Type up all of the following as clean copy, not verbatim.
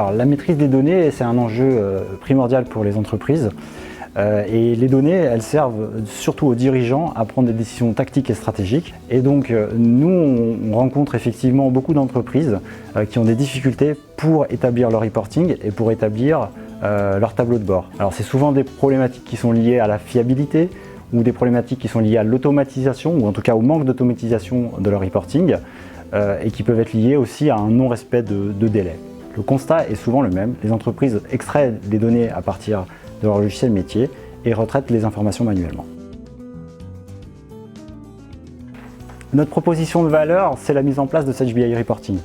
Alors la maîtrise des données, c'est un enjeu primordial pour les entreprises. Et les données, elles servent surtout aux dirigeants à prendre des décisions tactiques et stratégiques. Et donc nous, on rencontre effectivement beaucoup d'entreprises qui ont des difficultés pour établir leur reporting et pour établir leur tableau de bord. Alors c'est souvent des problématiques qui sont liées à la fiabilité ou des problématiques qui sont liées à l'automatisation ou en tout cas au manque d'automatisation de leur reporting et qui peuvent être liées aussi à un non-respect de délai. Le constat est souvent le même. Les entreprises extraient des données à partir de leur logiciel métier et retraitent les informations manuellement. Notre proposition de valeur, c'est la mise en place de Sage BI Reporting.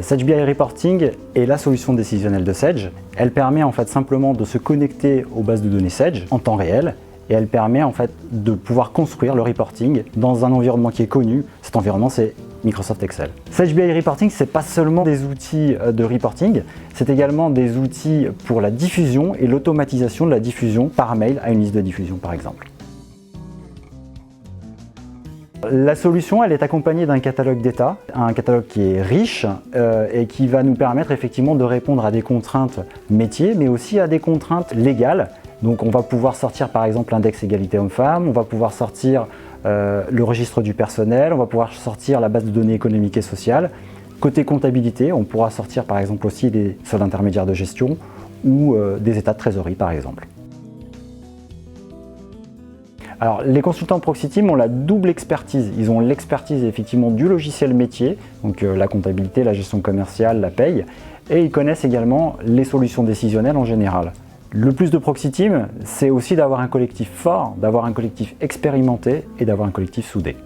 Sage BI Reporting est la solution décisionnelle de Sage. Elle permet en fait simplement de se connecter aux bases de données Sage en temps réel et elle permet en fait de pouvoir construire le reporting dans un environnement qui est connu. Cet environnement, c'est Microsoft Excel. Sage BI Reporting, c'est pas seulement des outils de reporting, c'est également des outils pour la diffusion et l'automatisation de la diffusion par mail à une liste de diffusion par exemple. La solution, elle est accompagnée d'un catalogue d'état, un catalogue qui est riche et qui va nous permettre effectivement de répondre à des contraintes métiers, mais aussi à des contraintes légales. Donc on va pouvoir sortir par exemple l'index égalité homme-femme, on va pouvoir sortir le registre du personnel, on va pouvoir sortir la base de données économiques et sociales. Côté comptabilité, on pourra sortir par exemple aussi des soldes intermédiaires de gestion ou des états de trésorerie par exemple. Alors les consultants Proxiteam ont la double expertise. Ils ont l'expertise effectivement du logiciel métier, donc la comptabilité, la gestion commerciale, la paye, et ils connaissent également les solutions décisionnelles en général. Le plus de Proxiteam, c'est aussi d'avoir un collectif fort, d'avoir un collectif expérimenté et d'avoir un collectif soudé.